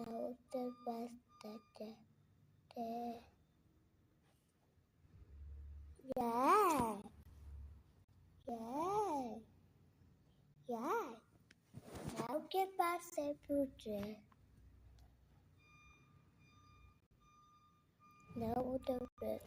Now the bus there. Yeah. Yeah. Yeah. Now que passa por there. Now the bus.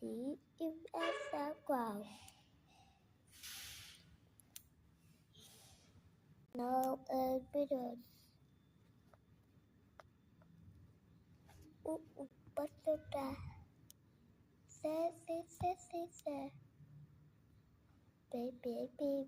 See if I ground. No evidence. But the say. Baby. Boo.